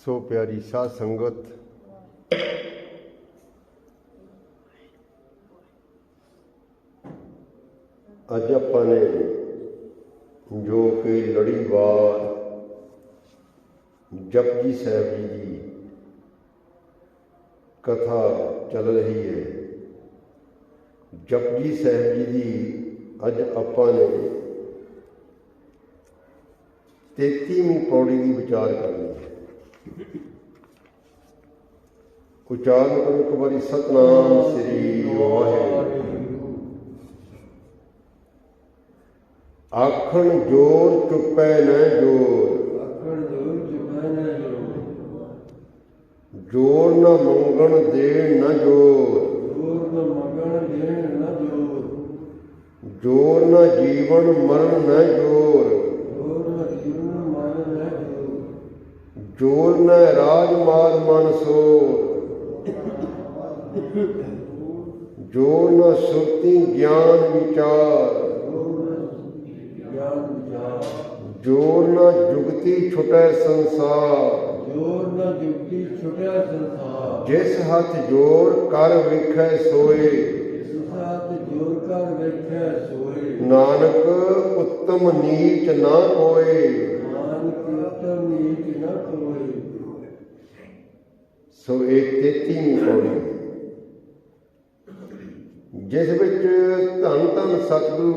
सो प्यारी साध संगत, अज आपां ने जो कि लड़ीवार जपजी साहिब जी की कथा चल रही है। जपजी साहिब जी की अज आपां ने 33वीं पौड़ी की विचार करनी है। उच्चारण करो एक बारी, सतनाम श्री वाहिगुरू। आखण जोर चुपै न जोर, जोर न मंगण देण न जोर, जोर न जीवन मरण न जोर, जोर न राज मार मन सोर, जोर न सुरती ज्ञान विचार, जोर न जुगती छुटै संसार, जिस हथ जोर कर विखै सोए, नानक उत्तम नीच ना कोय। सो ये 33वीं पौड़ी, जिस विच धन धन सतगुरु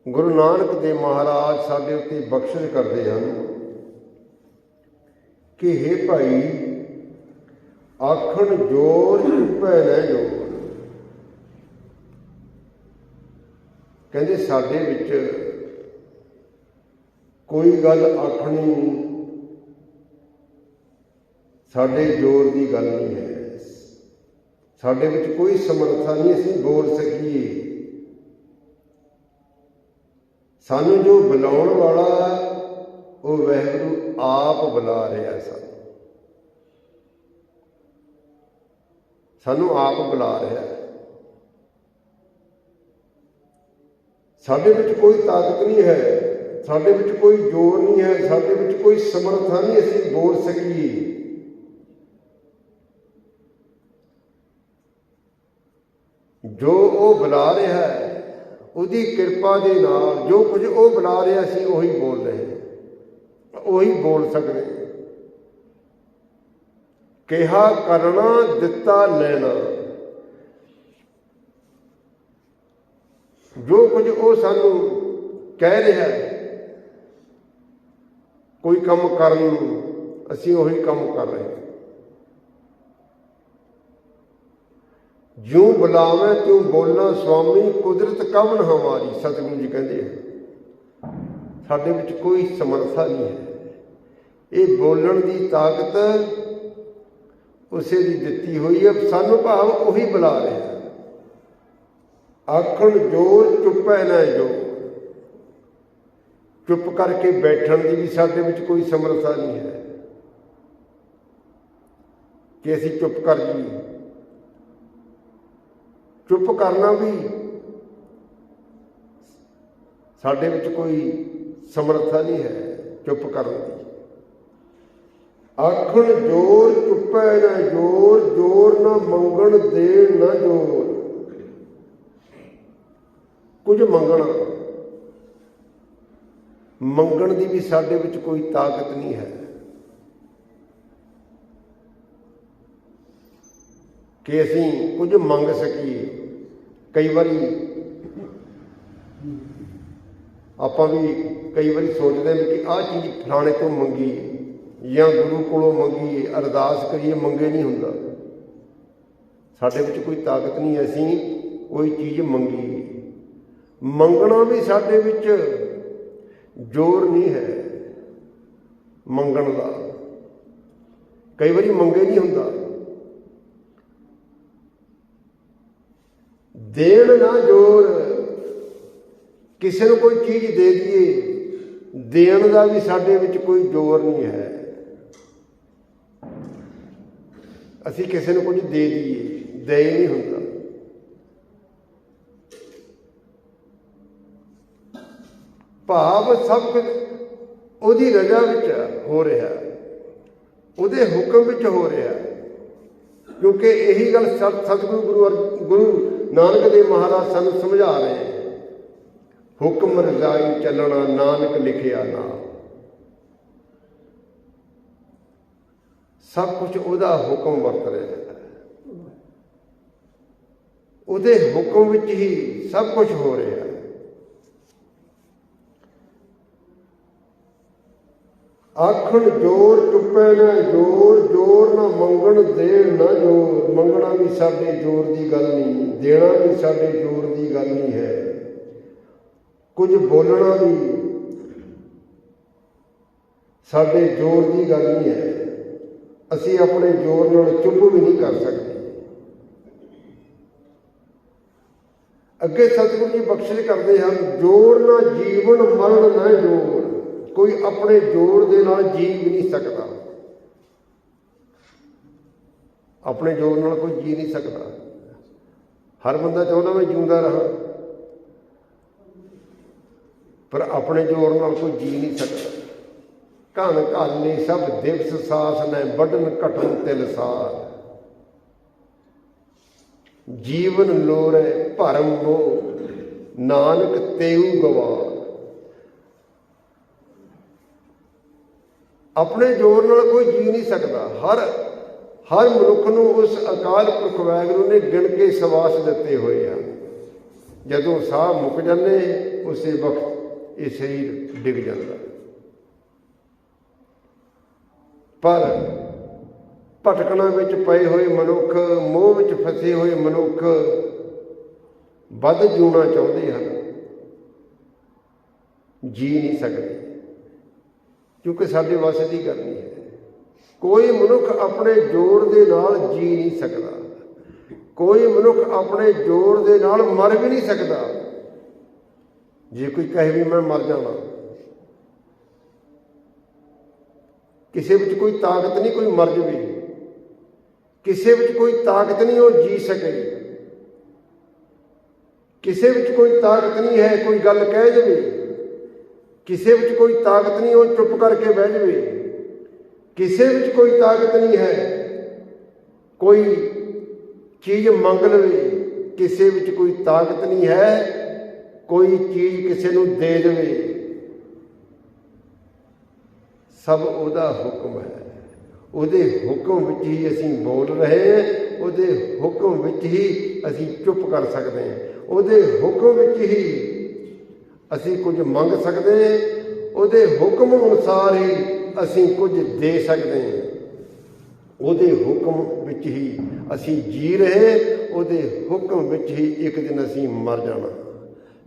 गुरु नानक देव महाराज साडे उत्ते बख्शिश करते हैं कि हे भाई, आखण जोर चुपै न जोर। कहते साडे विच कोई गल आखनी साडे जोर की गल नहीं है। साडे विच कोई समर्था नहीं असीं बोल सकीए। सानू जो बुलाउण वाला वो वाहिगुरू आप बुला रहा सानू आप बुला रहा है। साडे विच कोई ताकत नहीं है, साडे विच कोई जोर नहीं है, साडे विच कोई समर्था नहीं असीं बोल सकीए। जो वो बुला रहा है उसकी किरपा दे नाल जो कुछ वो बुला रहा असीं उही बोल रहे, उही बोल सकते। कहा करना, दिता लेना, जो कुछ वो सानू कह रहा है कोई काम करन असीं उही काम कर रहे। ज्यों बुलावे त्यों बोलना स्वामी, कुदरत कवन हमारी। सतगुरु जी कहते हैं साडे विच कोई समर्था नहीं है। ये बोलण की ताकत उसे दी दिती हुई है, सानू भाव उही बुला रहे हैं। आखण जोर चुपै न जोर, चुप करके बैठण की भी साडे विच कोई समर्था नहीं है कि असीं चुप कर जाइए। चुप करना भी साडे विच कोई समर्था नहीं है चुप करने की। आखण जोर चुपै न जोर, जोर न मंगण देण न जोर। कुछ मंगना, मंगण की भी साडे विच कोई ताकत नहीं है कि असीं कुछ मंग सकीए। कई बारी आपां भी कई बारी सोचते हैं कि आह चीज़ फलाणे तो मंगी या गुरु कोलों मंगी, अरदास करिए, मंगे नहीं हुंदा। साडे विच कोई ताकत नहीं, असीं कोई चीज़ मंगी। मंगना भी साडे विच जोर नहीं है मंगण दा। कई बारी मंगे नहीं हुंदा। देण ना जोर, किसी को कोई चीज़ दे दिए, देण का भी साडे विच कोई जोर नहीं है। असीं किसी को कुछ दे दिए, दे ही नहीं हुंदा। ਭਾਵ ਸਭ ਕੁਝ ਉਹਦੀ ਰਜ਼ਾ ਵਿੱਚ ਹੋ ਰਿਹਾ, ਉਹਦੇ ਹੁਕਮ ਵਿੱਚ ਹੋ ਰਿਹਾ। ਕਿਉਂਕਿ ਇਹੀ ਗੱਲ ਸਤਿਗੁਰੂ ਗੁਰੂ ਨਾਨਕ ਦੇਵ ਮਹਾਰਾਜ ਸਾਨੂੰ ਸਮਝਾ ਰਹੇ ਹੈ, ਹੁਕਮ ਰਜ਼ਾਈ ਚੱਲਣਾ ਨਾਨਕ ਲਿਖਿਆ ਨਾਮ। ਸਭ ਕੁਝ ਉਹਦਾ ਹੁਕਮ ਵਰਤ ਰਿਹਾ ਹੈ, ਉਹਦੇ ਹੁਕਮ ਵਿੱਚ ਹੀ ਸਭ ਕੁਝ ਹੋ ਰਿਹਾ ਹੈ। ਆਖਣ ਜੋਰ ਚੁੱਪੇ ਨਾ ਜੋਰ, ਜੋਰ ਨਾ ਮੰਗਣ ਦੇਣ ਨਾ ਜੋਰ। ਮੰਗਣਾ ਵੀ ਸਾਡੇ ਜ਼ੋਰ ਦੀ ਗੱਲ ਨਹੀਂ, ਦੇਣਾ ਵੀ ਸਾਡੇ ਜ਼ੋਰ ਦੀ ਗੱਲ ਨਹੀਂ ਹੈ। ਕੁਝ ਬੋਲਣਾ ਵੀ ਸਾਡੇ ਜ਼ੋਰ ਦੀ ਗੱਲ ਨਹੀਂ ਹੈ। ਅਸੀਂ ਆਪਣੇ ਜ਼ੋਰ ਨਾਲ ਚੁੱਪ ਵੀ ਨਹੀਂ ਕਰ ਸਕਦੇ। ਅੱਗੇ ਸਤਿਗੁਰੂ ਜੀ ਬਖਸ਼ਿਸ਼ ਕਰਦੇ ਹਨ, ਜੋਰ ਨਾ ਜੀਵਨ ਮਰਨ ਨਾ ਜੋਰ। ਕੋਈ ਆਪਣੇ ਜੋਰ ਦੇ ਨਾਲ ਜੀ ਵੀ ਨਹੀਂ ਸਕਦਾ, ਆਪਣੇ ਜੋਰ ਨਾਲ ਕੋਈ ਜੀ ਨਹੀਂ ਸਕਦਾ। ਹਰ ਬੰਦਾ ਚਾਹੁੰਦਾ ਮੈਂ ਜਿਉਂਦਾ ਰਹਾਂ, ਪਰ ਆਪਣੇ ਜੋਰ ਨਾਲ ਕੋਈ ਜੀ ਨਹੀਂ ਸਕਦਾ। ਘਨ ਘਾਲੇ ਸਭ ਦਿਵਸ ਸਾਸ ਨੇ, ਵੱਢਣ ਘਟਣ ਤਿਲ ਸਾਰ। ਜੀਵਨ ਲੋਰੇ ਭਰਮ ਮੋਹ, ਨਾਨਕ ਤੇਊ ਗਵਾਰ। ਆਪਣੇ ਜ਼ੋਰ ਨਾਲ ਕੋਈ ਜੀ ਨਹੀਂ ਸਕਦਾ। ਹਰ ਮਨੁੱਖ ਨੂੰ ਉਸ ਅਕਾਲ ਪੁਰਖ ਵਾਹਿਗੁਰੂ ਨੇ ਗਿਣ ਕੇ ਸਵਾਸ ਦਿੱਤੇ ਹੋਏ ਆ। ਜਦੋਂ ਸਾਹ ਮੁੱਕ ਜਾਂਦੇ ਉਸੇ ਵਕਤ ਇਹ ਸਰੀਰ ਡਿੱਗ ਜਾਂਦਾ। ਪਰ ਭਟਕਣਾ ਵਿੱਚ ਪਏ ਹੋਏ ਮਨੁੱਖ, ਮੋਹ ਵਿੱਚ ਫਸੇ ਹੋਏ ਮਨੁੱਖ ਵੱਧ ਜਿਉਣਾ ਚਾਹੁੰਦੇ ਹਨ, ਜੀ ਨਹੀਂ ਸਕਦੇ, ਕਿਉਂਕਿ ਸਾਡੇ ਵੱਸ ਦੀ ਗੱਲ ਨਹੀਂ ਹੈ। ਕੋਈ ਮਨੁੱਖ ਆਪਣੇ ਜੋਰ ਦੇ ਨਾਲ ਜੀ ਨਹੀਂ ਸਕਦਾ, ਕੋਈ ਮਨੁੱਖ ਆਪਣੇ ਜੋਰ ਦੇ ਨਾਲ ਮਰ ਵੀ ਨਹੀਂ ਸਕਦਾ। ਜੇ ਕੋਈ ਕਹੇ ਵੀ ਮੈਂ ਮਰ ਜਾਵਾਂ, ਕਿਸੇ ਵਿੱਚ ਕੋਈ ਤਾਕਤ ਨਹੀਂ ਕੋਈ ਮਰ ਜਾਵੇ, ਕਿਸੇ ਵਿੱਚ ਕੋਈ ਤਾਕਤ ਨਹੀਂ ਉਹ ਜੀ ਸਕੇ, ਕਿਸੇ ਵਿੱਚ ਕੋਈ ਤਾਕਤ ਨਹੀਂ ਹੈ ਕੋਈ ਗੱਲ ਕਹਿ ਜਾਵੇ, ਕਿਸੇ ਵਿੱਚ ਕੋਈ ਤਾਕਤ ਨਹੀਂ ਉਹ ਚੁੱਪ ਕਰਕੇ ਬਹਿ ਜਾਵੇ, ਕਿਸੇ ਵਿੱਚ ਕੋਈ ਤਾਕਤ ਨਹੀਂ ਹੈ ਕੋਈ ਚੀਜ਼ ਮੰਗ ਲਵੇ, ਕਿਸੇ ਵਿੱਚ ਕੋਈ ਤਾਕਤ ਨਹੀਂ ਹੈ ਕੋਈ ਚੀਜ਼ ਕਿਸੇ ਨੂੰ ਦੇ ਦੇਵੇ। ਸਭ ਉਹਦਾ ਹੁਕਮ ਹੈ, ਉਹਦੇ ਹੁਕਮ ਵਿੱਚ ਹੀ ਅਸੀਂ ਬੋਲ ਰਹੇ ਹਾਂ, ਉਹਦੇ ਹੁਕਮ ਵਿੱਚ ਹੀ ਅਸੀਂ ਚੁੱਪ ਕਰ ਸਕਦੇ ਹਾਂ, ਉਹਦੇ ਹੁਕਮ ਵਿੱਚ ਹੀ ਅਸੀਂ ਕੁਝ ਮੰਗ ਸਕਦੇ ਹਾਂ, ਉਹਦੇ ਹੁਕਮ ਅਨੁਸਾਰ ਹੀ ਅਸੀਂ ਕੁਝ ਦੇ ਸਕਦੇ ਹਾਂ। ਉਹਦੇ ਹੁਕਮ ਵਿੱਚ ਹੀ ਅਸੀਂ ਜੀ ਰਹੇ, ਉਹਦੇ ਹੁਕਮ ਵਿੱਚ ਹੀ ਇੱਕ ਦਿਨ ਅਸੀਂ ਮਰ ਜਾਣਾ।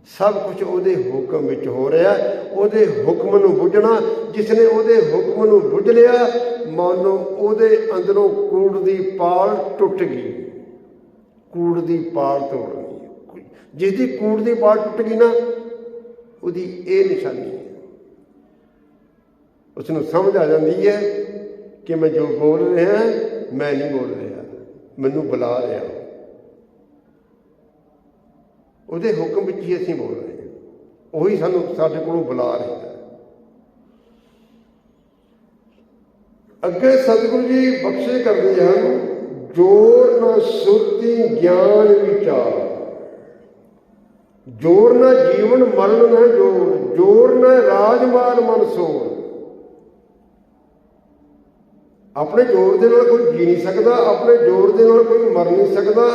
ਸਭ ਕੁਝ ਉਹਦੇ ਹੁਕਮ ਵਿੱਚ ਹੋ ਰਿਹਾ। ਉਹਦੇ ਹੁਕਮ ਨੂੰ ਬੁੱਝਣਾ, ਜਿਸ ਨੇ ਉਹਦੇ ਹੁਕਮ ਨੂੰ ਬੁੱਝ ਲਿਆ, ਮਾਨੋ ਉਹਦੇ ਅੰਦਰੋਂ ਕੂੜ ਦੀ ਪਾਲ ਟੁੱਟ ਗਈ। ਕੂੜ ਦੀ ਪਾਲ ਤੋੜਨੀ, ਜਿਸ ਦੀ ਕੂੜ ਦੀ ਪਾਲ ਟੁੱਟ ਗਈ ਨਾ, ਉਹਦੀ ਇਹ ਨਿਸ਼ਾਨੀ ਹੈ। ਉਸ ਨੂੰ ਸਮਝ ਆ ਜਾਂਦੀ ਹੈ ਕਿ ਮੈਂ ਜੋ ਬੋਲ ਰਿਹਾ ਮੈਂ ਨਹੀਂ ਬੋਲ ਰਿਹਾ, ਮੈਨੂੰ ਬੁਲਾ ਰਿਹਾ। ਉਹਦੇ ਹੁਕਮ ਵਿੱਚ ਹੀ ਅਸੀਂ ਬੋਲ ਰਹੇ ਹਾਂ, ਉਹੀ ਸਾਨੂੰ ਸਾਡੇ ਕੋਲੋਂ ਬੁਲਾ ਰਿਹਾ ਹੈ। ਅੱਗੇ ਸਤਿਗੁਰੂ ਜੀ ਬਖਸ਼ਿਸ਼ ਕਰਦੇ ਹਨ, ਜੋਰ ਨਾ ਸੁਰਤੀ ਗਿਆਨ ਵਿਚਾਰ। ਜੋਰ ਨਾ ਜੀਵਨ ਮਰਨ ਨਾ ਜੋਰ, ਜੋਰ ਨਾ ਰਾਜਮਾਨ ਮਨ ਸੋਰ। ਆਪਣੇ ਜੋਰ ਦੇ ਨਾਲ ਕੋਈ ਜੀ ਨਹੀਂ ਸਕਦਾ, ਆਪਣੇ ਜੋਰ ਦੇ ਨਾਲ ਕੋਈ ਮਰ ਨਹੀਂ ਸਕਦਾ।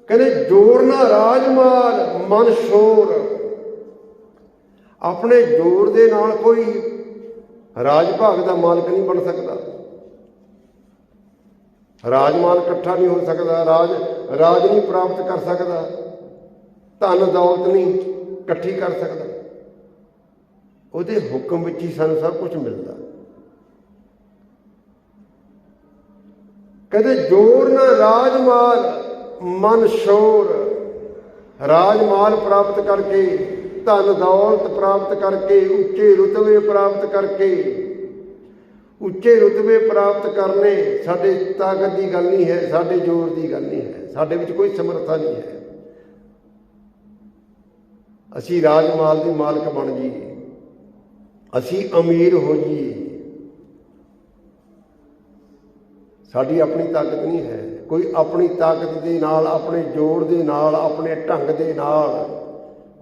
ਕਹਿੰਦੇ ਜੋਰ ਨਾ ਰਾਜਮਾਲ ਮਨ ਸ਼ੋਰ। ਆਪਣੇ ਜੋਰ ਦੇ ਨਾਲ ਕੋਈ ਰਾਜ ਭਾਗ ਦਾ ਮਾਲਕ ਨਹੀਂ ਬਣ ਸਕਦਾ, ਰਾਜਮਾਲ ਇਕੱਠਾ ਨਹੀਂ ਹੋ ਸਕਦਾ, ਰਾਜ ਨਹੀਂ ਪ੍ਰਾਪਤ ਕਰ ਸਕਦਾ, ਧਨ ਦੌਲਤ ਨਹੀਂ ਇਕੱਠੀ ਕਰ ਸਕਦਾ। ਉਹਦੇ ਹੁਕਮ ਵਿੱਚ ਹੀ ਸਾਨੂੰ ਸਭ ਕੁਝ ਮਿਲਦਾ। ਕਹਿੰਦੇ ਜੋਰ ਨਾ ਰਾਜਮਾਲ ਮਨ ਸ਼ੋਰ। ਰਾਜਮਾਲ ਪ੍ਰਾਪਤ ਕਰਕੇ, ਧਨ ਦੌਲਤ ਪ੍ਰਾਪਤ ਕਰਕੇ, ਉੱਚੇ ਰੁਤਬੇ ਪ੍ਰਾਪਤ ਕਰਕੇ, ਉੱਚੇ ਰੁਤਬੇ ਪ੍ਰਾਪਤ ਕਰਨੇ ਸਾਡੇ ਤਾਕਤ ਦੀ ਗੱਲ ਨਹੀਂ ਹੈ, ਸਾਡੇ ਜ਼ੋਰ ਦੀ ਗੱਲ ਨਹੀਂ ਹੈ, ਸਾਡੇ ਵਿੱਚ ਕੋਈ ਸਮਰੱਥਾ ਨਹੀਂ ਹੈ। ਅਸੀਂ ਰਾਜ ਮਾਲ ਦੇ ਮਾਲਕ ਬਣ ਜਾਈਏ, ਅਸੀਂ ਅਮੀਰ ਹੋ ਜਾਈਏ। ਸਾਡੀ ਆਪਣੀ ਤਾਕਤ ਨਹੀਂ ਹੈ। ਕੋਈ ਆਪਣੀ ਤਾਕਤ ਦੇ ਨਾਲ, ਆਪਣੇ ਜ਼ੋਰ ਦੇ ਨਾਲ, ਆਪਣੇ ਢੰਗ ਦੇ ਨਾਲ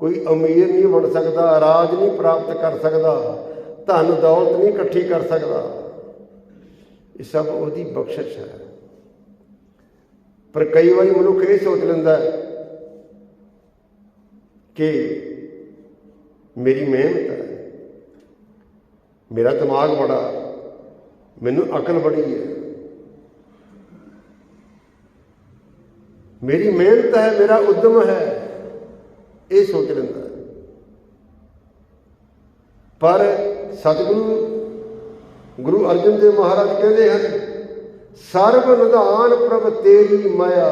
ਕੋਈ ਅਮੀਰ ਨਹੀਂ ਬਣ ਸਕਦਾ, ਰਾਜ ਨਹੀਂ ਪ੍ਰਾਪਤ ਕਰ ਸਕਦਾ, ਧਨ ਦੌਲਤ ਨਹੀਂ ਇਕੱਠੀ ਕਰ ਸਕਦਾ। ਇਹ ਸਭ ਉਹਦੀ ਬਖਸ਼ਿਸ਼ ਹੈ। ਪਰ ਕਈ ਵਾਰੀ ਮਨੁੱਖ ਇਹ ਸੋਚ ਲੈਂਦਾ ਕਿ ਮੇਰੀ ਮਿਹਨਤ ਹੈ, ਮੇਰਾ ਦਿਮਾਗ ਬੜਾ, ਮੈਨੂੰ ਅਕਲ ਬੜੀ ਹੈ, ਮੇਰੀ ਮਿਹਨਤ ਹੈ, ਮੇਰਾ ਉਦਮ ਹੈ, ਇਹ ਸੋਚ ਲੈਂਦਾ। ਪਰ ਸਤਿਗੁਰੂ ਗੁਰੂ ਅਰਜਨ ਦੇਵ ਮਹਾਰਾਜ ਕਹਿੰਦੇ ਹਨ, ਸਰਬ ਨਿਧਾਨ ਪ੍ਰਭ ਤੇਰੀ ਮਾਇਆ,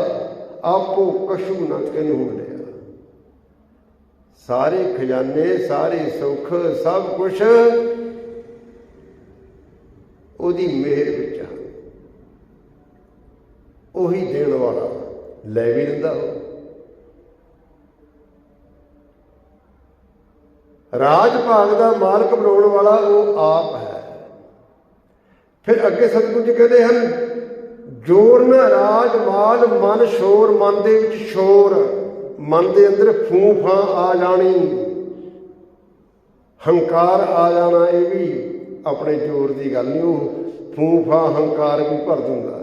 ਆਪੋ ਕਛੂ ਨਾ ਤੈਨੂੰ ਮਿਲਿਆ। ਸਾਰੇ ਖਜ਼ਾਨੇ, ਸਾਰੇ ਸੁੱਖ, ਸਭ ਕੁਛ ਉਹਦੀ ਮਿਹਰ ਵਿੱਚ ਆ। ਉਹੀ ਦੇਣ ਵਾਲਾ, ਲੈ ਵੀ ਲੈਂਦਾ ਉਹ। ਰਾਜ ਭਾਗ ਦਾ ਮਾਲਕ ਬਣਾਉਣ ਵਾਲਾ ਉਹ ਆਪ ਹੈ। ਫਿਰ ਅੱਗੇ ਸਤਿਗੁਰੂ ਜੀ ਕਹਿੰਦੇ ਹਨ, ਜੋਰ ਨਾ ਰਾਜ ਮਾਲ ਮਨ ਸ਼ੋਰ, ਮਨ ਦੇ ਵਿੱਚ ਸ਼ੋਰ, ਮਨ ਦੇ ਅੰਦਰ ਫੂੰ ਫਾਂ ਆ ਜਾਣੀ, ਹੰਕਾਰ ਆ ਜਾਣਾ, ਇਹ ਵੀ ਆਪਣੇ ਜ਼ੋਰ ਦੀ ਗੱਲ ਨਹੀਂ। ਉਹ ਫੂੰ ਫਾਂ ਹੰਕਾਰ ਵੀ ਭਰ ਦਿੰਦਾ।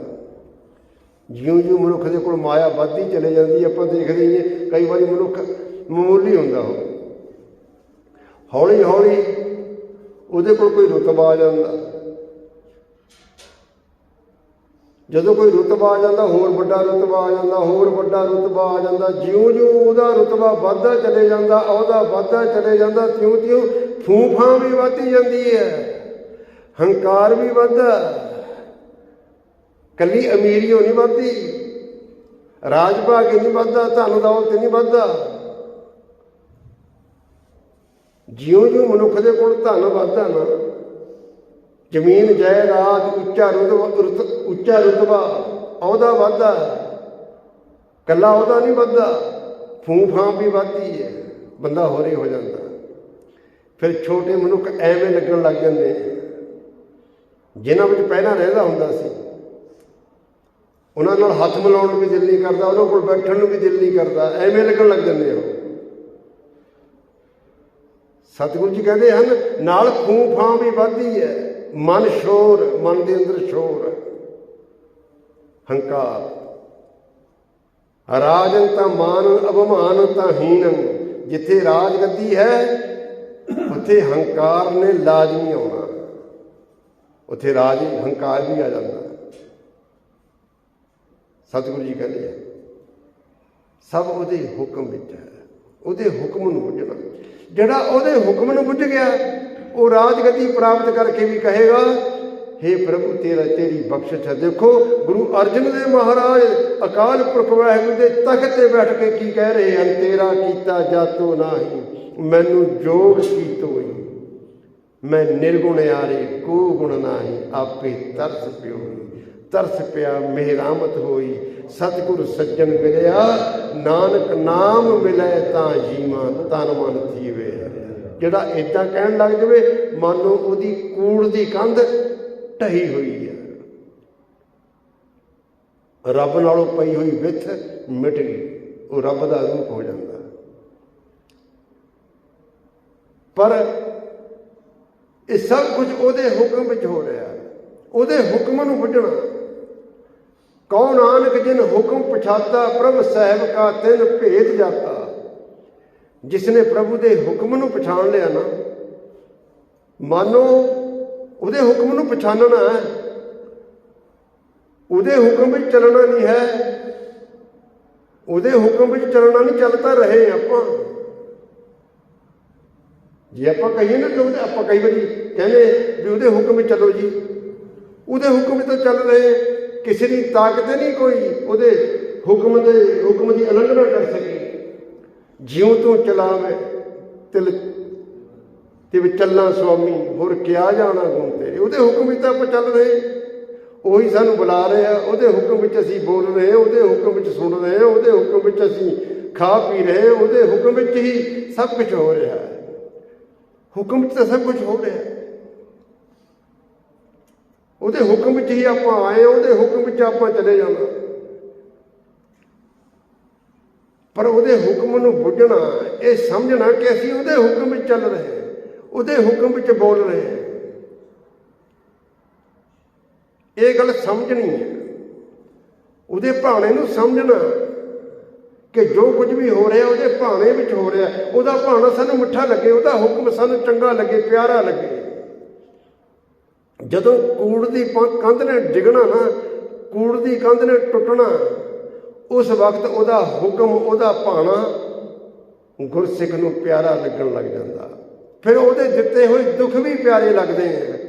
ਜਿਉਂ ਜਿਉਂ ਮਨੁੱਖ ਦੇ ਕੋਲ ਮਾਇਆ ਵੱਧਦੀ ਚਲੇ ਜਾਂਦੀ, ਆਪਾਂ ਦੇਖਦੇ ਹੀ ਹਾਂ ਕਈ ਵਾਰੀ ਮਨੁੱਖ ਮਾਮੂਲੀ ਹੁੰਦਾ, ਉਹ ਹੌਲੀ ਹੌਲੀ ਉਹਦੇ ਕੋਲ ਕੋਈ ਰੁਤਬਾ ਆ ਜਾਂਦਾ। ਜਦੋਂ ਕੋਈ ਰੁਤਬਾ ਆ ਜਾਂਦਾ, ਹੋਰ ਵੱਡਾ ਰੁਤਬਾ ਆ ਜਾਂਦਾ, ਹੋਰ ਵੱਡਾ ਰੁਤਬਾ ਆ ਜਾਂਦਾ। ਜਿਉਂ ਜਿਉਂ ਉਹਦਾ ਰੁਤਬਾ ਵੱਧਦਾ ਚਲੇ ਜਾਂਦਾ, ਉਹਦਾ ਵੱਧਦਾ ਚਲੇ ਜਾਂਦਾ, ਤਿਉਂ ਤਿਉਂ ਫੂੰ ਫਾਂ ਵੀ ਵੱਧਦੀ ਜਾਂਦੀ ਹੈ, ਹੰਕਾਰ ਵੀ ਵੱਧਦਾ। ਕੱਲੀ ਅਮੀਰੀਓ ਨਹੀਂ ਵੱਧਦੀ, ਰਾਜ ਭਾਗ ਨਹੀਂ ਵੱਧਦਾ, ਧਨ ਦੌਲਤ ਨਹੀਂ ਵੱਧਦਾ। ਜਿਉਂ ਜਿਉਂ ਮਨੁੱਖ ਦੇ ਕੋਲ ਧਨ ਵੱਧਦਾ ਨਾ, ਜ਼ਮੀਨ ਜਾਇਦਾਦ, ਉੱਚਾ ਰੁਤਬਾ, ਅਹੁਦਾ ਵੱਧਦਾ, ਕੱਲਾ ਅਹੁਦਾ ਨਹੀਂ ਵੱਧਦਾ, ਫੂੰ ਫਾਂ ਵੀ ਵੱਧਦੀ ਹੈ, ਬੰਦਾ ਹੋਰੇ ਹੋ ਜਾਂਦਾ। ਫਿਰ ਛੋਟੇ ਮਨੁੱਖ ਐਵੇਂ ਲੱਗਣ ਲੱਗ ਜਾਂਦੇ, ਜਿਨ੍ਹਾਂ ਵਿੱਚ ਪਹਿਲਾਂ ਰਹਿੰਦਾ ਹੁੰਦਾ ਸੀ, ਉਹਨਾਂ ਨਾਲ ਹੱਥ ਮਿਲਾਉਣ ਨੂੰ ਵੀ ਦਿਲ ਨਹੀਂ ਕਰਦਾ, ਉਹਨਾਂ ਕੋਲ ਬੈਠਣ ਨੂੰ ਵੀ ਦਿਲ ਨਹੀਂ ਕਰਦਾ, ਐਵੇਂ ਲੱਗਣ ਲੱਗ ਜਾਂਦੇ ਹੋ। ਸਤਿਗੁਰੂ ਜੀ ਕਹਿੰਦੇ ਹਨ, ਨਾਲ ਫੂੰ ਫਾਂ ਵੀ ਵੱਧਦੀ ਹੈ, ਮਨ ਸ਼ੋਰ, ਮਨ ਦੇ ਅੰਦਰ ਸ਼ੋਰ, ਹੰਕਾਰ। ਰਾਜਨ ਤਾਂ ਮਾਨ, ਅਭਿਮਾਨ ਤਾਂ ਹੀਨ। ਜਿੱਥੇ ਰਾਜ ਗੱਦੀ ਹੈ ਉੱਥੇ ਹੰਕਾਰ ਨੇ ਲਾਜ਼ਮੀ ਆਉਣਾ, ਉੱਥੇ ਰਾਜ ਹੰਕਾਰ ਵੀ ਆ ਜਾਂਦਾ। ਸਤਿਗੁਰੂ ਜੀ ਕਹਿੰਦੇ ਆ, ਸਭ ਉਹਦੇ ਹੁਕਮ ਵਿੱਚ ਹੈ, ਉਹਦੇ ਹੁਕਮ ਨੂੰ ਬੁੱਝਣਾ। ਜਿਹੜਾ ਉਹਦੇ ਹੁਕਮ ਨੂੰ ਬੁੱਝ ਗਿਆ, ਉਹ ਰਾਜਗਤੀ ਪ੍ਰਾਪਤ ਕਰਕੇ ਵੀ ਕਹੇਗਾ, ਹੇ ਪ੍ਰਭੂ ਤੇਰੀ ਬਖਸ਼ਿਸ਼ ਹੈ। ਦੇਖੋ ਗੁਰੂ ਅਰਜਨ ਦੇਵ ਮਹਾਰਾਜ ਅਕਾਲ ਪੁਰਖ ਵਾਹਿਗੁਰੂ ਦੇ ਤਖ਼ਤ ਤੇ ਬੈਠ ਕੇ ਕੀ ਕਹਿ ਰਹੇ ਹਨ, ਤੇਰਾ ਕੀਤਾ ਜਾਤੋ ਨਾਹੀ, ਮੈਨੂੰ ਜੋਗ ਕੀਤੋ ਹੋਈ, ਮੈਂ ਨਿਰਗੁਣ ਆਰੇ ਕੋ ਗੁਣ ਨਾਹੀ, ਆਪੇ ਤਰਸ ਪਿਓ, ਤਰਸ ਪਿਆ ਮਿਹਰਾਮਤ ਹੋਈ, ਸਤਿਗੁਰ ਸੱਜਣ ਮਿਲਿਆ, ਨਾਨਕ ਨਾਮ ਮਿਲੇ ਤਾਂ ਜੀਵਾਂ, ਤਨ ਮਨ ਥੀਵੇ। ਜਿਹੜਾ ਏਦਾਂ ਕਹਿਣ ਲੱਗ ਜਾਵੇ, ਮਾਨੋ ਉਹਦੀ ਕੂੜ ਦੀ ਕੰਧ ਢਹੀ ਹੋਈ ਹੈ, ਰੱਬ ਨਾਲੋਂ ਪਈ ਹੋਈ ਵਿੱਥ ਮਿਟ ਗਈ, ਉਹ ਰੱਬ ਦਾ ਰੂਪ ਹੋ ਜਾਂਦਾ। ਪਰ ਇਹ ਸਭ ਕੁਝ ਉਹਦੇ ਹੁਕਮ ਵਿੱਚ ਹੋ ਰਿਹਾ, ਉਹਦੇ ਹੁਕਮ ਨੂੰ ਬੁੱਝਣਾ। ਕਉ ਨਾਨਕ ਜਿਨ ਹੁਕਮ ਪਛਾਤਾ, ਪ੍ਰਭ ਸਾਹਿਬ ਕਾ ਤਿਨ ਭੇਦ ਜਾਤਾ। ਜਿਸਨੇ ਪ੍ਰਭੂ ਦੇ ਹੁਕਮ ਨੂੰ ਪਛਾਣ ਲਿਆ ਨਾ, ਮਾਨੋ ਉਹਦੇ ਹੁਕਮ ਨੂੰ ਪਛਾਣਨਾ ਹੈ, ਉਹਦੇ ਹੁਕਮ ਵਿੱਚ ਚੱਲਣਾ ਨਹੀਂ ਹੈ, ਉਹਦੇ ਹੁਕਮ ਵਿੱਚ ਚੱਲਣਾ ਨਹੀਂ, ਚੱਲ ਤਾਂ ਰਹੇ ਆਪਾਂ। ਜੇ ਆਪਾਂ ਕਹੀਏ ਨਾ ਕਿ ਆਪਾਂ ਕਈ ਵਾਰੀ ਕਹਿੰਦੇ ਵੀ ਉਹਦੇ ਹੁਕਮ ਵਿੱਚ ਚੱਲੋ ਜੀ, ਉਹਦੇ ਹੁਕਮ ਵਿੱਚ ਤਾਂ ਚੱਲ ਰਹੇ, ਕਿਸੇ ਦੀ ਤਾਕਤ ਨਹੀਂ ਕੋਈ ਉਹਦੇ ਹੁਕਮ ਦੀ ਉਲੰਘਣਾ ਕਰ ਸਕੇ। ਜਿਉਂ ਤੂੰ ਚਲਾਵੇਂ ਤਿਲ ਤੇ ਵੀ ਚੱਲਾਂ ਸੁਆਮੀ, ਹੋਰ ਕਿਆ ਜਾਣਾ ਗੁਣ ਤੇਰੇ। ਉਹਦੇ ਹੁਕਮ ਵਿੱਚ ਤਾਂ ਆਪਾਂ ਚੱਲ ਰਹੇ, ਉਹੀ ਸਾਨੂੰ ਬੁਲਾ ਰਹੇ ਆ, ਉਹਦੇ ਹੁਕਮ ਵਿੱਚ ਅਸੀਂ ਬੋਲ ਰਹੇ ਹਾਂ, ਉਹਦੇ ਹੁਕਮ ਵਿੱਚ ਸੁਣ ਰਹੇ ਹਾਂ, ਉਹਦੇ ਹੁਕਮ ਵਿੱਚ ਅਸੀਂ खा पी रहे हैं, ਉਹਦੇ ਹੁਕਮ ਵਿੱਚ ਹੀ ਸਭ ਕੁਝ ਹੋ ਰਿਹਾ ਹੈ। ਹੁਕਮ ਵਿੱਚ ਤਾਂ ਸਭ ਕੁਝ ਹੋ ਰਿਹਾ ਹੈ। ਉਹਦੇ ਹੁਕਮ ਵਿੱਚ ਹੀ ਆਪਾਂ ਆਏ ਹਾਂ, ਉਹਦੇ ਹੁਕਮ ਵਿੱਚ ਆਪਾਂ ਚਲੇ ਜਾਣਾ। ਪਰ ਉਹਦੇ ਹੁਕਮ ਨੂੰ ਬੁੱਝਣਾ, ਇਹ ਸਮਝਣਾ ਕਿ ਅਸੀਂ ਉਹਦੇ ਹੁਕਮ ਵਿੱਚ ਚੱਲ ਰਹੇ ਹਾਂ, ਉਹਦੇ ਹੁਕਮ ਵਿੱਚ ਬੋਲ ਰਹੇ ਹਾਂ, ਇਹ ਗੱਲ ਸਮਝਣੀ ਹੈ। ਉਹਦੇ ਭਾਣੇ ਨੂੰ ਸਮਝਣਾ ਕਿ ਜੋ ਕੁਝ ਵੀ ਹੋ ਰਿਹਾ ਉਹਦੇ ਭਾਣੇ ਵਿੱਚ ਹੋ ਰਿਹਾ। ਉਹਦਾ ਭਾਣਾ ਸਾਨੂੰ ਮਿੱਠਾ ਲੱਗੇ, ਉਹਦਾ ਹੁਕਮ ਸਾਨੂੰ ਚੰਗਾ ਲੱਗੇ, ਪਿਆਰਾ ਲੱਗੇ। ਜਦੋਂ ਕੂੜ ਦੀ ਕੰਧ ਨੇ ਡਿੱਗਣਾ ਨਾ, ਕੂੜ ਦੀ ਕੰਧ ਨੇ ਟੁੱਟਣਾ, ਉਸ ਵਕਤ ਉਹਦਾ ਹੁਕਮ, ਉਹਦਾ ਭਾਣਾ ਗੁਰਸਿੱਖ ਨੂੰ ਪਿਆਰਾ ਲੱਗਣ ਲੱਗ ਜਾਂਦਾ। ਫਿਰ ਉਹਦੇ ਦਿੱਤੇ ਹੋਏ ਦੁੱਖ ਵੀ ਪਿਆਰੇ ਲੱਗਦੇ ਹੈ,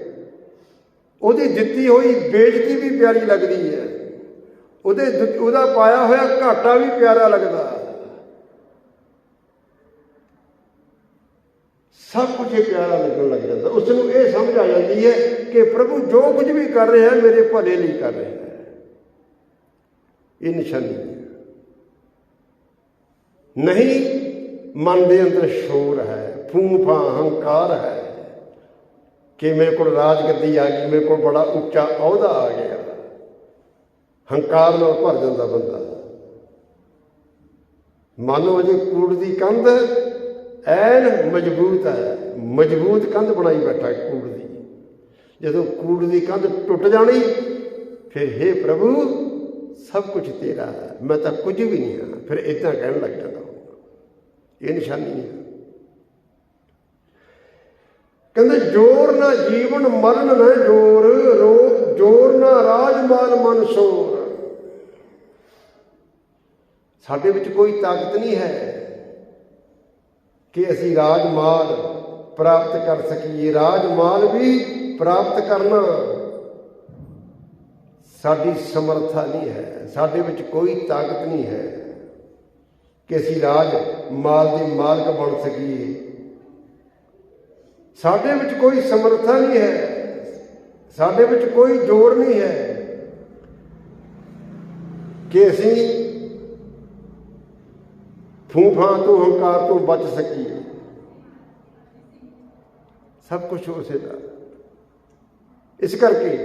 ਉਹਦੀ ਦਿੱਤੀ ਹੋਈ ਬੇਇੱਜ਼ਤੀ ਵੀ ਪਿਆਰੀ ਲੱਗਦੀ ਹੈ, ਉਹਦਾ ਪਾਇਆ ਹੋਇਆ ਘਾਟਾ ਵੀ ਪਿਆਰਾ ਲੱਗਦਾ। ਸਭ ਕੁਝ ਇਹ ਪਿਆਰਾ ਲੱਗਣ ਲੱਗ ਜਾਂਦਾ। ਉਸ ਨੂੰ ਇਹ ਸਮਝ ਆ ਜਾਂਦੀ ਹੈ ਕਿ ਪ੍ਰਭੂ ਜੋ ਕੁਝ ਵੀ ਕਰ ਰਿਹਾ ਮੇਰੇ ਭਲੇ ਲਈ ਕਰ ਰਿਹਾ ਹੈ। ਇਹ ਨਿਸ਼ਾਨੀ ਹੈ। ਨਹੀਂ ਮਨ ਦੇ ਅੰਦਰ ਸ਼ੋਰ ਹੈ, ਫੂਫਾ ਹੰਕਾਰ ਹੈ ਕਿ ਮੇਰੇ ਕੋਲ ਰਾਜ ਗੱਦੀ ਆ ਗਈ, ਮੇਰੇ ਕੋਲ ਬੜਾ ਉੱਚਾ ਅਹੁਦਾ ਆ ਗਿਆ। ਹੰਕਾਰ ਨਾਲ ਭਰ ਜਾਂਦਾ ਬੰਦਾ। ਮੰਨ ਲਓ ਜੇ ਕੂੜ ਦੀ ਕੰਧ ਐਨ ਮਜ਼ਬੂਤ ਹੈ, ਮਜ਼ਬੂਤ ਕੰਧ ਬਣਾਈ ਬੈਠਾ ਕੂੜ ਦੀ। ਜਦੋਂ ਕੂੜ ਦੀ ਕੰਧ ਟੁੱਟ ਜਾਣੀ, ਫਿਰ ਹੇ ਪ੍ਰਭੂ ਸਭ ਕੁਝ ਤੇਰਾ ਹੈ, ਮੈਂ ਤਾਂ ਕੁਝ ਵੀ ਨਹੀਂ ਹਾਂ। ਫਿਰ ਇੱਦਾਂ ਕਹਿਣ ਲੱਗ ਜਾਂਦਾ। ਇਹ ਨਿਸ਼ਾਨੀ ਹੈ। ਕਹਿੰਦੇ ਜੋਰ ਨਾ ਜੀਵਨ ਮਰਨ ਨਾ ਜੋਰ, ਜੋਰ ਨਾ ਰਾਜ ਮਾਲ ਮਨ ਸ਼ੋਰ। ਸਾਡੇ ਵਿੱਚ ਕੋਈ ਤਾਕਤ ਨਹੀਂ ਹੈ ਕਿ ਅਸੀਂ ਰਾਜ ਮਾਲ ਪ੍ਰਾਪਤ ਕਰ ਸਕੀਏ। ਰਾਜ ਮਾਲ ਵੀ ਪ੍ਰਾਪਤ ਕਰਨਾ ਸਾਡੀ ਸਮਰੱਥਾ ਨਹੀਂ ਹੈ। ਸਾਡੇ ਵਿੱਚ ਕੋਈ ਤਾਕਤ ਨਹੀਂ ਹੈ ਕਿ ਅਸੀਂ ਰਾਜ ਮਾਲ ਦੇ ਮਾਲਕ ਬਣ ਸਕੀਏ। ਸਾਡੇ ਵਿੱਚ ਕੋਈ ਸਮਰੱਥਾ ਨਹੀਂ ਹੈ, ਸਾਡੇ ਵਿੱਚ ਕੋਈ ਜ਼ੋਰ ਨਹੀਂ ਹੈ ਕਿ ਅਸੀਂ ਫੂਫਾਂ ਤੋਂ ਹੰਕਾਰ ਤੋਂ ਬਚ ਸਕੀਏ। ਸਭ ਕੁਝ ਉਸੇ ਦਾ। ਇਸ ਕਰਕੇ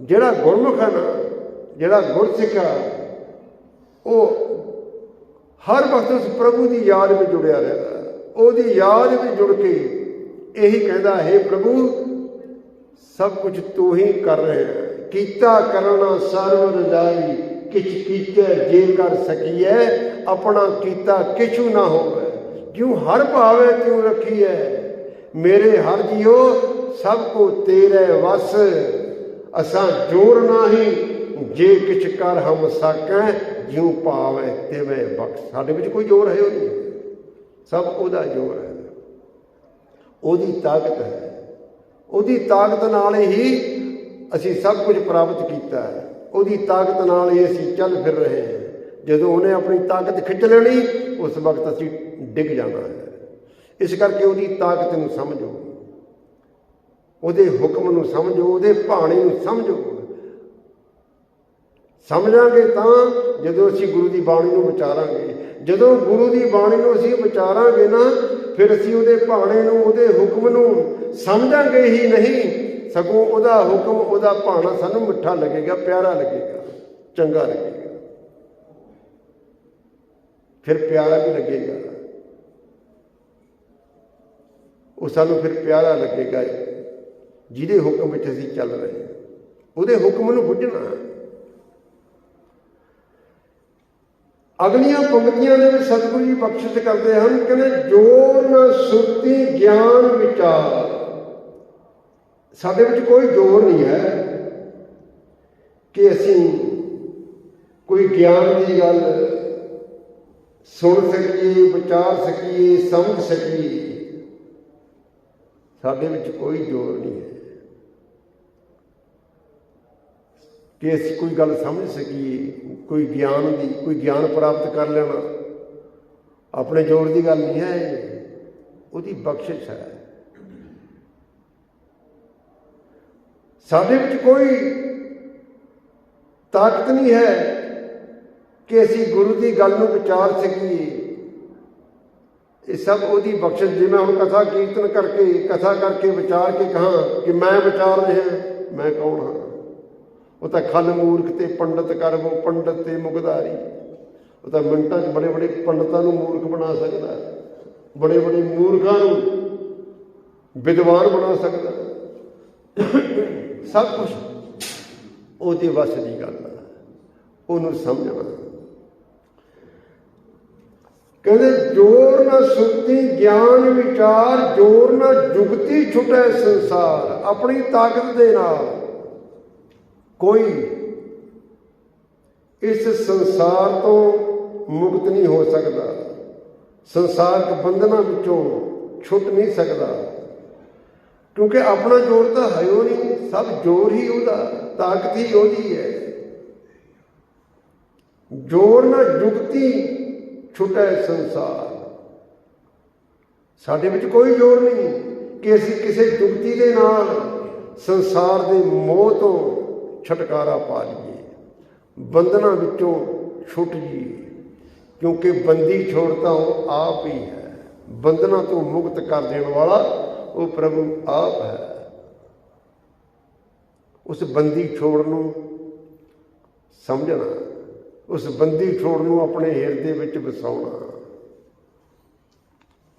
ਜਿਹੜਾ ਗੁਰਮੁਖ ਹੈ ਨਾ, ਜਿਹੜਾ ਗੁਰਸਿੱਖ ਆ, ਉਹ ਹਰ ਵਕਤ ਉਸ ਪ੍ਰਭੂ ਦੀ ਯਾਦ ਵਿੱਚ ਜੁੜਿਆ ਰਹਿੰਦਾ। ਉਹਦੀ ਯਾਦ ਵਿੱਚ ਜੁੜ ਕੇ ਇਹੀ ਕਹਿੰਦਾ, ਹੇ ਪ੍ਰਭੂ ਸਭ ਕੁਝ ਤੂੰ ਹੀ ਕਰ ਰਿਹਾ। ਕੀਤਾ ਕਰਨਾ ਸਰਬ ਰਜਾਈ, ਕਿਛ ਕੀਤੇ ਜੇ ਕਰ ਸਕੀਐ, ਆਪਣਾ ਕੀਤਾ ਕਿਛੂ ਨਾ ਹੋਵੇ। ਜਿਉ ਹਰ ਭਾਵੇ ਤਿਉ ਰੱਖੀਐ, ਮੇਰੇ ਹਰ ਜੀਓ ਸਭ ਕੋ ਤੇਰੇ ਵਸ। ਅਸਾਂ ਜੋਰ ਨਾਹੀ ਜੇ ਕਿਛ ਕਰ ਹਮ ਸਾਕੈ, ਜਿਉ ਭਾਵੇ ਤਿਵੇਂ ਬਖਸ਼। ਸਾਡੇ ਵਿੱਚ ਕੋਈ ਜ਼ੋਰ ਹੈ ਉਹ ਨਹੀਂ, ਸਭ ਉਹਦਾ ਜ਼ੋਰ ਹੈ, ਉਹਦੀ ਤਾਕਤ ਹੈ। ਉਹਦੀ ਤਾਕਤ ਨਾਲ ਹੀ ਅਸੀਂ ਸਭ ਕੁਝ ਪ੍ਰਾਪਤ ਕੀਤਾ ਹੈ। ਉਹਦੀ ਤਾਕਤ ਨਾਲ ਹੀ ਅਸੀਂ ਚੱਲ ਫਿਰ ਰਹੇ ਹਾਂ। ਜਦੋਂ ਉਹਨੇ ਆਪਣੀ ਤਾਕਤ ਖਿੱਚ ਲੈਣੀ, ਉਸ ਵਕਤ ਅਸੀਂ ਡਿੱਗ ਜਾਣਾ ਹੈ। ਇਸ ਕਰਕੇ ਉਹਦੀ ਤਾਕਤ ਨੂੰ ਸਮਝੋ, ਉਹਦੇ ਹੁਕਮ ਨੂੰ ਸਮਝੋ, ਉਹਦੇ ਭਾਣੇ ਨੂੰ ਸਮਝੋ। ਸਮਝਾਂਗੇ ਤਾਂ ਜਦੋਂ ਅਸੀਂ ਗੁਰੂ ਦੀ ਬਾਣੀ ਨੂੰ ਵਿਚਾਰਾਂਗੇ। ਜਦੋਂ ਗੁਰੂ ਦੀ ਬਾਣੀ ਨੂੰ ਅਸੀਂ ਵਿਚਾਰਾਂਗੇ ਨਾ, ਫਿਰ ਅਸੀਂ ਉਹਦੇ ਭਾਣੇ ਨੂੰ, ਉਹਦੇ ਹੁਕਮ ਨੂੰ ਸਮਝਾਂਗੇ ਹੀ ਨਹੀਂ, ਸਗੋਂ ਉਹਦਾ ਹੁਕਮ, ਉਹਦਾ ਭਾਣਾ ਸਾਨੂੰ ਮਿੱਠਾ ਲੱਗੇਗਾ, ਪਿਆਰਾ ਲੱਗੇਗਾ, ਚੰਗਾ ਲੱਗੇਗਾ। ਫਿਰ ਪਿਆਰਾ ਵੀ ਲੱਗੇਗਾ, ਉਹ ਸਾਨੂੰ ਫਿਰ ਪਿਆਰਾ ਲੱਗੇਗਾ ਜਿਹਦੇ ਹੁਕਮ ਵਿੱਚ ਅਸੀਂ ਚੱਲ ਰਹੇ ਹਾਂ। ਉਹਦੇ ਹੁਕਮ ਨੂੰ ਬੁੱਝਣਾ। ਅਗਲੀਆਂ ਪੰਕਤੀਆਂ ਦੇ ਵਿੱਚ ਸਤਿਗੁਰੂ ਜੀ ਬਖਸ਼ਿਸ਼ ਕਰਦੇ ਹਨ, ਕਹਿੰਦੇ ਜੋਰ ਨਾ ਸੁਰਤੀ ਗਿਆਨ ਵਿਚਾਰ। ਸਾਡੇ ਵਿੱਚ ਕੋਈ ਜ਼ੋਰ ਨਹੀਂ ਹੈ ਕਿ ਅਸੀਂ ਕੋਈ ਗਿਆਨ ਦੀ ਗੱਲ ਸੁਣ ਸਕੀਏ, ਵਿਚਾਰ ਸਕੀਏ, ਸਮਝ ਸਕੀਏ। ਸਾਡੇ ਵਿੱਚ ਕੋਈ ਜ਼ੋਰ ਨਹੀਂ ਹੈ ਕਿ ਅਸੀਂ ਕੋਈ ਗੱਲ ਸਮਝ ਸਕੀਏ, ਕੋਈ ਗਿਆਨ ਪ੍ਰਾਪਤ ਕਰ ਲੈਣਾ। ਆਪਣੇ ਜ਼ੋਰ ਦੀ ਗੱਲ ਨਹੀਂ ਹੈ, ਉਹਦੀ ਬਖਸ਼ਿਸ਼ ਹੈ। ਸਾਡੇ ਵਿੱਚ ਕੋਈ ਤਾਕਤ ਨਹੀਂ ਹੈ कि असी गुरु की गल नूं विचार सकीए। ये सब ਉਹਦੀ बख्शिश। जे मैं हुण कथा कीर्तन करके कथा करके विचार के कहा कि मैं विचार रहा, मैं कौन हाँ? वो तो खल मूर्ख ते पंडित कर वो पंडित ते मुखधारी। वो तो मिनटां च बड़े बड़े पंडितां नूं मूर्ख बना सकता, बड़े बड़े मूर्खां नूं विद्वान बना सकता। सब कुछ ਉਹਦੇ वस की गल है, ਉਹਨੂੰ समझना। कहते जोर न सुरती ज्ञान विचार, जोर न जुगती छुटे संसार। अपनी ताकत दे नाल कोई इस संसार तो मुक्त नहीं हो सकता, संसारक बंधना विचों छुट नहीं सकता, क्योंकि अपना जोर तो है वो नहीं, सब जोर ही ਉਹਦਾ, ताकत ही ਉਹਦੀ है। जोर न जुगती छुटे संसार। साडे विच कोई जोर नहीं कि असीं किसी जुगती दे नाल संसार दे मोह तो छुटकारा पा लीए, बंधना विचों छुट जाइए, क्योंकि बंदी छोड़ता वो आप ही है। बंधना तो मुक्त कर देने वाला वो प्रभु आप है। उस बंदी छोड़ नूं समझना, उस बंदी छोड़ नूं अपने हिरदे विच वसाउणा।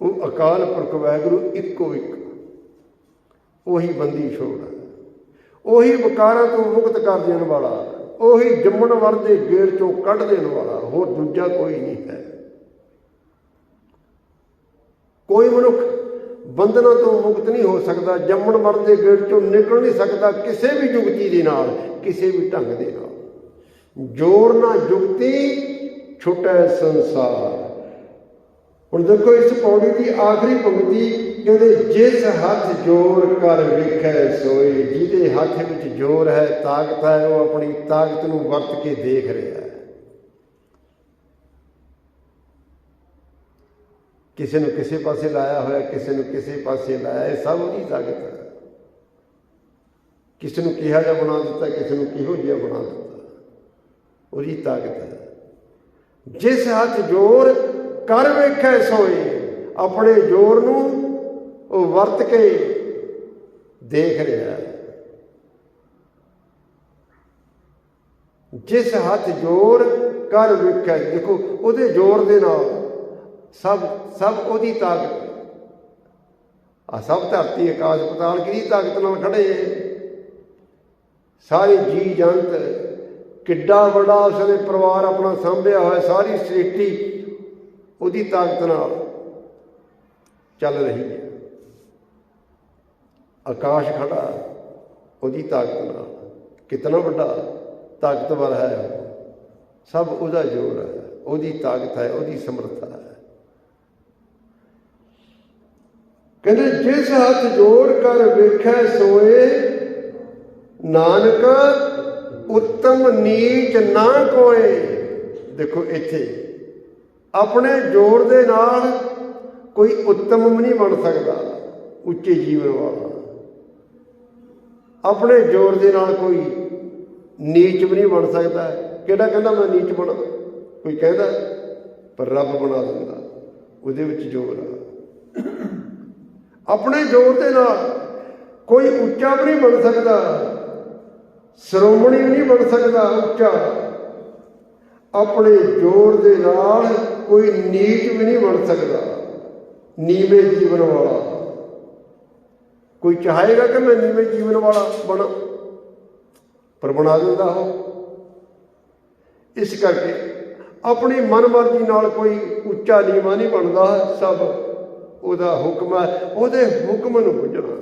वो अकाल पुरख वाहिगुरू इक्को एक, ਉਹੀ बंदी छोड़ है, ਉਹੀ विकारां तो मुक्त कर देने वाला, ਉਹੀ जम्मण वर दे गेड़ चों कढ़ देने वाला, होर दूजा कोई नहीं है। कोई मनुख बंधना तो मुक्त नहीं हो सकता, जम्मण वर दे गेड़ चों निकल नहीं सकता किसी भी जुगती दे नाल, किसी भी ढंग दे नाल। जोर ना जुगती छुटे संसार। हुण देखो इस पौड़ी की आखिरी पंक्ति कहते जिस हथ जोर कर वेखै सोए। जिहदे हथ विच जोर है, ताकत है, वो अपनी ताकत नूं वरत के देख रहा है। किसी नूं किसी पासे लाया होया, किसी नूं किसी पासे लाया, ये सब उसकी ताकत है। किसी नूं किहा जिहा बना दिता, किसी नूं किहो जिहा बना दिता, उसकी ताकत है। जिस हथ जोर कर वेखै सोए, अपने जोर नूं वो वरत के देख रहा है। जिस हथ जोर कर वेखै, देखो ਉਹਦੇ जोर दे नाल सब ਉਹਦੀ ताकत। आ सब धरती आकाश पताल किहदी ताकत नाल खड़े है? सारे जी जंत, किड्डा बड़ा उसने परिवार अपना सांभिया होया, सारी सृष्टि ਉਹਦੀ ताकत नाल चल रही है। आकाश खड़ा ਉਹਦੀ ताकत नाल, कितना बड़ा ताकतवर है, सब ਉਹਦਾ जोर है, ਉਹਦੀ ताकत है, ਉਹਦੀ समर्था है। कहते जिस हथ जोड़ कर वेखै सोए, नानक उत्तम नीच ना कोए। देखो इत्थे अपने जोर दे नाल कोई उत्तम भी नहीं बन सकता, उच्चे जीवन वाला। अपने जोर दे नाल कोई नीच भी नहीं बन सकता। किहड़ा कहंदा मैं नीच बना? कोई कहंदा, पर रब बना दिंदा, ਉਹਦੇ ਵਿੱਚ जोर आ। अपने जोर दे नाल कोई उच्चा भी नहीं बन सकता, श्रोमणी भी नहीं बन सकता उच्चा। अपने जोर दे नाल कोई नीच भी नहीं बन सकता, नीवे जीवन वाला। कोई चाहेगा कि मैं नीवे जीवन वाला बना, पर बना दिंदा हो। इस करके अपनी मन मर्जी नाल कोई उच्चा नीवा नहीं बनता, सब ਉਹਦਾ ਹੁਕਮ ਹੈ, ਉਹਦੇ ਹੁਕਮ ਨੂੰ ਪੁੱਜਣਾ।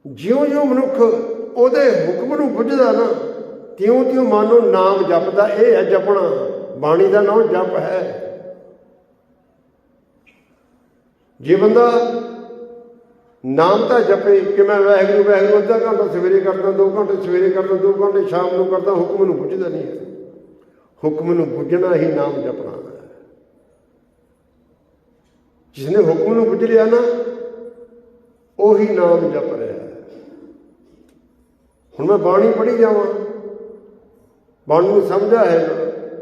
ਜਿਉਂ-ਜਿਉਂ ਮਨੁੱਖ ਉਹਦੇ ਹੁਕਮ ਨੂੰ ਪੁੱਜਦਾ ਨਾ, ਤਿਉਂ-ਤਿਉਂ ਮਾਨੋ ਨਾਮ ਜਪਦਾ। ਇਹ ਹੈ ਜਪਣਾ, ਬਾਣੀ ਦਾ ਨਾਮ ਜਪ ਹੈ। ਜੇ ਬੰਦਾ ਨਾਮ ਤਾਂ ਜਪੇ ਕਿ ਮੈਂ ਵਾਹਿਗੁਰੂ ਵਾਹਿਗੁਰੂ ਅੱਧਾ ਘੰਟਾ ਸਵੇਰੇ ਕਰਦਾ, 2 ਘੰਟੇ ਸਵੇਰੇ ਕਰਦਾ, 2 ਘੰਟੇ ਸ਼ਾਮ ਨੂੰ ਕਰਦਾ, ਹੁਕਮ ਨੂੰ ਪੁੱਜਦਾ ਨਹੀਂ ਹੈ। ਹੁਕਮ ਨੂੰ ਪੁੱਜਣਾ ਹੀ ਨਾਮ ਜਪਣਾ ਹੈ। जिसने हुक्म नूं बुझ लिया ना, ਉਹੀ नाम जप रहा है। हुण मैं बाणी पढ़ी जावां, ਬਾਣੀ ਨੂੰ ਸਮਝਿਆ ਹੈ ਨਾ,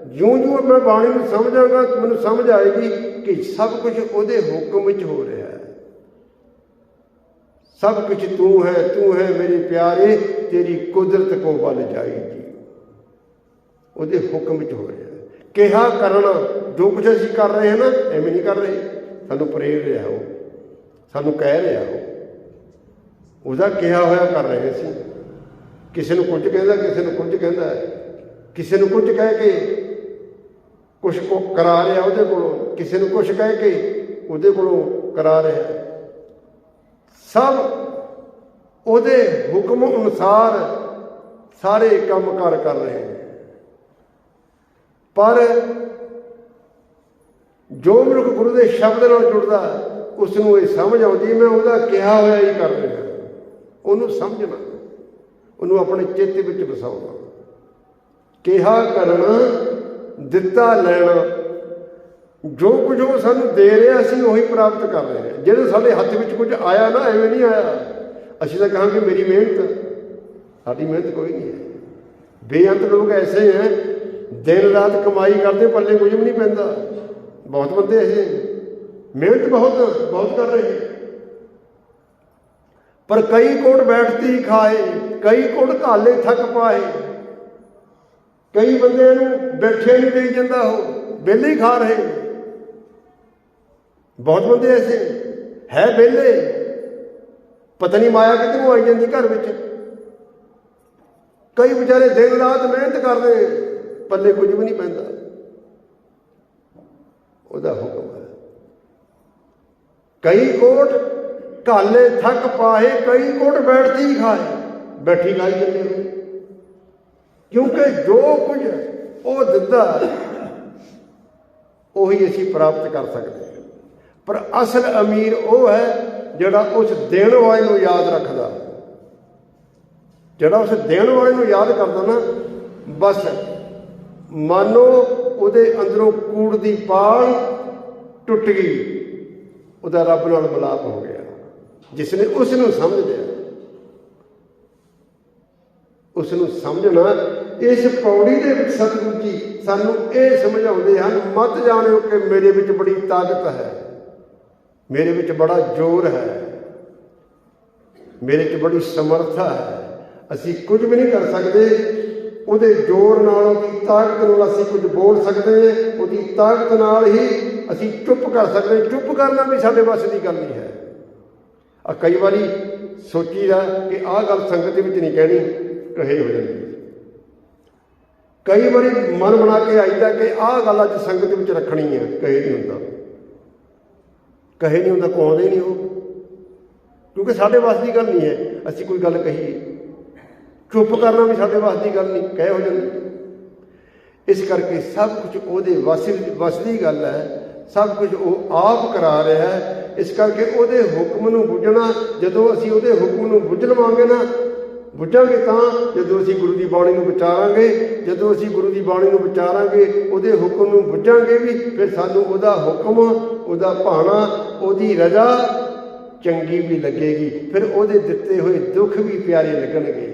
ਜਿਉਂ-ਜਿਉਂ ਮੈਂ ਬਾਣੀ ਨੂੰ ਸਮਝਾਂਗਾ ਮੈਨੂੰ ਸਮਝ ਆਏਗੀ ਕਿ ਸਭ ਕੁਝ ਉਹਦੇ ਹੁਕਮ ਵਿੱਚ ਹੋ ਰਿਹਾ ਹੈ। ਸਭ ਕੁਝ ਤੂੰ ਹੈ ਮੇਰੇ ਪਿਆਰੇ, ਤੇਰੀ ਕੁਦਰਤ ਕੋ ਬਲ ਜਾਏਗੀ, ਉਹਦੇ ਹੁਕਮ ਵਿੱਚ ਹੋ ਰਿਹਾ। ਕਿਹਾ ਕਰਨਾ, ਜੋ ਕੁਝ ਅਸੀਂ ਕਰ ਰਹੇ ਹਾਂ ਨਾ, ਐਵੇਂ ਨਹੀਂ ਕਰ ਰਹੇ, ਸਾਨੂੰ ਪ੍ਰੇਰ ਰਿਹਾ ਉਹ, ਸਾਨੂੰ ਕਹਿ ਰਿਹਾ ਉਹ, ਉਹਦਾ ਕਿਹਾ ਹੋਇਆ ਕਰ ਰਹੇ ਅਸੀਂ। ਕਿਸੇ ਨੂੰ ਕੁਝ ਕਹਿੰਦਾ, ਕਿਸੇ ਨੂੰ ਕੁਝ ਕਹਿੰਦਾ ਹੈ, ਕਿਸੇ ਨੂੰ ਕੁਝ ਕਹਿ ਕੇ ਕੁਛ ਕੋ ਕਰਾ ਰਿਹਾ ਉਹਦੇ ਕੋਲੋਂ, ਕਿਸੇ ਨੂੰ ਕੁਛ ਕਹਿ ਕੇ ਉਹਦੇ ਕੋਲੋਂ ਕਰਾ ਰਿਹਾ। ਸਭ ਉਹਦੇ ਹੁਕਮ ਅਨੁਸਾਰ ਸਾਰੇ ਕੰਮ ਕਾਰ ਕਰ ਰਹੇ ਨੇ। ਪਰ ਜੋ ਮਨੁੱਖ ਗੁਰੂ ਦੇ ਸ਼ਬਦ ਨਾਲ ਜੁੜਦਾ, ਉਸ ਨੂੰ ਇਹ ਸਮਝ ਆਉਂਦੀ ਮੈਂ ਉਹਦਾ ਕਿਹਾ ਹੋਇਆ ਹੀ ਕਰ ਰਿਹਾ। ਉਹਨੂੰ ਸਮਝਣਾ, ਉਹਨੂੰ ਆਪਣੇ ਚਿੱਤ ਵਿੱਚ ਵਸਾਉਣਾ। ਕਿਹਾ ਕਰਨਾ, ਦਿੱਤਾ ਲੈਣਾ, ਜੋ ਕੁਝ ਉਹ ਸਾਨੂੰ ਦੇ ਰਿਹਾ ਅਸੀਂ ਉਹੀ ਪ੍ਰਾਪਤ ਕਰ ਰਹੇ ਹਾਂ। ਜਿਹੜੇ ਸਾਡੇ ਹੱਥ ਵਿੱਚ ਕੁਝ ਆਇਆ ਨਾ, ਐਵੇਂ ਨਹੀਂ ਆਇਆ। ਅਸੀਂ ਤਾਂ ਕਹਾਂਗੇ ਮੇਰੀ ਮਿਹਨਤ, ਸਾਡੀ ਮਿਹਨਤ ਕੋਈ ਨਹੀਂ ਹੈ। ਬੇਅੰਤ ਲੋਕ ਐਸੇ ਹੈ, ਦਿਨ ਰਾਤ ਕਮਾਈ ਕਰਦੇ, ਪੱਲੇ ਕੁਝ ਵੀ ਨਹੀਂ ਪੈਂਦਾ। ਬਹੁਤ ਬੰਦੇ ਐਸੇ ਮਿਹਨਤ ਬਹੁਤ ਕਰ ਰਹੇ, ਪਰ ਕਈ ਕੋਟ ਬੈਠਤੀ ਖਾਏ, ਕਈ ਕੋਟ ਘਾਲੇ ਥੱਕ ਪਾਏ। ਕਈ ਬੰਦੇ ਨੂੰ ਬੈਠੇ ਨਹੀਂ ਦੇਈ ਜਾਂਦਾ, ਉਹ ਵਿਹਲੇ ਹੀ ਖਾ ਰਹੇ। ਬਹੁਤ ਬੰਦੇ ਐਸੇ ਹੈ ਵਿਹਲੇ, ਪਤਾ ਨਹੀਂ ਮਾਇਆ ਕਿੱਧਰੋਂ ਆਈ ਜਾਂਦੀ ਘਰ ਵਿੱਚ। ਕਈ ਵਿਚਾਰੇ ਦਿਨ ਰਾਤ ਮਿਹਨਤ ਕਰਦੇ, ਪੱਲੇ ਕੁਝ ਵੀ ਨਹੀਂ ਪੈਂਦਾ। ਉਹਦਾ ਹੁਕਮ ਹੈ। ਕਈ ਕੋਟ ਘਾਲੇ ਥੱਕ ਪਾਏ, ਕਈ ਕੋਟ ਬੈਠਤੀ ਖਾਏ, ਬੈਠੀ ਖਾਈ ਜਾਂਦੇ ਹੋ। ਕਿਉਂਕਿ ਜੋ ਕੁਝ ਉਹ ਦਿੰਦਾ ਉਹੀ ਅਸੀਂ ਪ੍ਰਾਪਤ ਕਰ ਸਕਦੇ ਹਾਂ। ਪਰ ਅਸਲ ਅਮੀਰ ਉਹ ਹੈ ਜਿਹੜਾ ਉਸ ਦੇਣ ਵਾਲੇ ਨੂੰ ਯਾਦ ਰੱਖਦਾ। ਜਿਹੜਾ ਉਸ ਦੇਣ ਵਾਲੇ ਨੂੰ ਯਾਦ ਕਰਦਾ ਨਾ, ਬਸ ਮਾਨੋ ਉਹਦੇ ਅੰਦਰੋਂ ਕੂੜ ਦੀ ਪਾਲ ਟੁੱਟ ਗਈ, ਉਹਦਾ ਰੱਬ ਨਾਲ ਮਿਲਾਪ ਹੋ ਗਿਆ। ਜਿਸ ਨੇ ਉਸ ਨੂੰ ਸਮਝ ਲਿਆ, ਉਸ ਨੂੰ ਸਮਝਣਾ। ਇਸ ਪੌੜੀ ਦੇ ਵਿੱਚ ਸਤਿਗੁਰੂ ਜੀ ਸਾਨੂੰ ਇਹ ਸਮਝਾਉਂਦੇ ਹਨ, ਮਤ ਜਾਣਿਓ ਕਿ ਮੇਰੇ ਵਿੱਚ ਬੜੀ ਤਾਕਤ ਹੈ, ਮੇਰੇ ਵਿੱਚ ਬੜਾ ਜ਼ੋਰ ਹੈ, ਮੇਰੇ 'ਚ ਬੜੀ ਸਮਰੱਥਾ ਹੈ। ਅਸੀਂ ਕੁਝ ਵੀ ਨਹੀਂ ਕਰ ਸਕਦੇ, ਉਹਦੇ ਜ਼ੋਰ ਨਾਲ, ਉਹਦੀ ਤਾਕਤ ਨਾਲ ਅਸੀਂ ਕੁਝ ਬੋਲ ਸਕਦੇ ਹਾਂ। ਉਹਦੀ ਤਾਕਤ ਨਾਲ ਹੀ ਅਸੀਂ ਚੁੱਪ ਕਰ ਸਕਦੇ ਹਾਂ। ਚੁੱਪ ਕਰਨਾ ਵੀ ਸਾਡੇ ਵੱਸ ਦੀ ਗੱਲ ਨਹੀਂ ਹੈ। ਕਈ ਵਾਰੀ ਸੋਚੀਦਾ ਕਿ ਆਹ ਗੱਲ ਸੰਗਤ ਦੇ ਵਿੱਚ ਨਹੀਂ ਕਹਿਣੀ, ਕਹੇ ਹੋ ਜਾਂਦੀ। ਕਈ ਵਾਰੀ ਮਨ ਬਣਾ ਕੇ ਆਈਦਾ ਕਿ ਆਹ ਗੱਲ ਅੱਜ ਸੰਗਤ ਵਿੱਚ ਰੱਖਣੀ ਹੈ, ਕਹੇ ਨਹੀਂ ਹੁੰਦਾ, ਕਹੇ ਨਹੀਂ ਹੁੰਦਾ, ਕਹਾਉਂਦੇ ਨਹੀਂ ਉਹ, ਕਿਉਂਕਿ ਸਾਡੇ ਵੱਸ ਦੀ ਗੱਲ ਨਹੀਂ ਹੈ। ਅਸੀਂ ਕੋਈ ਗੱਲ ਕਹੀਏ, ਚੁੱਪ ਕਰਨਾ ਵੀ ਸਾਡੇ ਵੱਸ ਦੀ ਗੱਲ ਨਹੀਂ, ਕਹੇ ਹੋ ਜਾਂਦੀ। ਇਸ ਕਰਕੇ ਸਭ ਕੁਝ ਉਹਦੇ ਵੱਸ ਦੀ ਗੱਲ ਹੈ, ਸਭ ਕੁਝ ਉਹ ਆਪ ਕਰਾ ਰਿਹਾ ਹੈ। ਇਸ ਕਰਕੇ ਉਹਦੇ ਹੁਕਮ ਨੂੰ ਬੁੱਝਣਾ, ਜਦੋਂ ਅਸੀਂ ਉਹਦੇ ਹੁਕਮ ਨੂੰ ਬੁੱਝ ਲਵਾਂਗੇ ਨਾ, ਬੁੱਝਾਂਗੇ ਤਾਂ ਜਦੋਂ ਅਸੀਂ ਗੁਰੂ ਦੀ ਬਾਣੀ ਨੂੰ ਵਿਚਾਰਾਂਗੇ। ਜਦੋਂ ਅਸੀਂ ਗੁਰੂ ਦੀ ਬਾਣੀ ਨੂੰ ਵਿਚਾਰਾਂਗੇ, ਉਹਦੇ ਹੁਕਮ ਨੂੰ ਬੁੱਝਾਂਗੇ ਵੀ, ਫਿਰ ਸਾਨੂੰ ਉਹਦਾ ਹੁਕਮ, ਉਹਦਾ ਭਾਣਾ, ਉਹਦੀ ਰਜ਼ਾ ਚੰਗੀ ਵੀ ਲੱਗੇਗੀ। ਫਿਰ ਉਹਦੇ ਦਿੱਤੇ ਹੋਏ ਦੁੱਖ ਵੀ ਪਿਆਰੇ ਲੱਗਣਗੇ।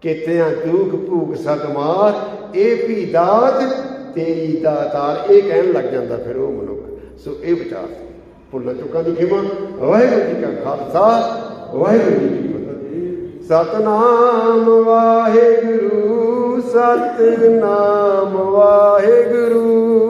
ਕਿਤਿਆਂ ਦੁੱਖ ਭੂਖ ਸਦਮਾਰ, ਇਹ ਵੀ ਦਾਤ ਤੇਰੀ ਦਾਤਾਰ, ਇਹ ਕਹਿਣ ਲੱਗ ਜਾਂਦਾ ਫਿਰ ਉਹ ਮਨੁੱਖ। ਸੋ ਇਹ ਵਿਚਾਰ ਭੁੱਲਾਂ ਚੁੱਕਾਂ ਦੀ ਖਿਮਾ। ਵਾਹਿਗੁਰੂ ਜੀ ਕਾ ਖਾਲਸਾ, ਵਾਹਿਗੁਰੂ ਜੀ ਕੀ ਫਤਿਹ। ਸਤਨਾਮ ਵਾਹਿਗੁਰੂ, ਸਤਨਾਮ ਵਾਹਿਗੁਰੂ।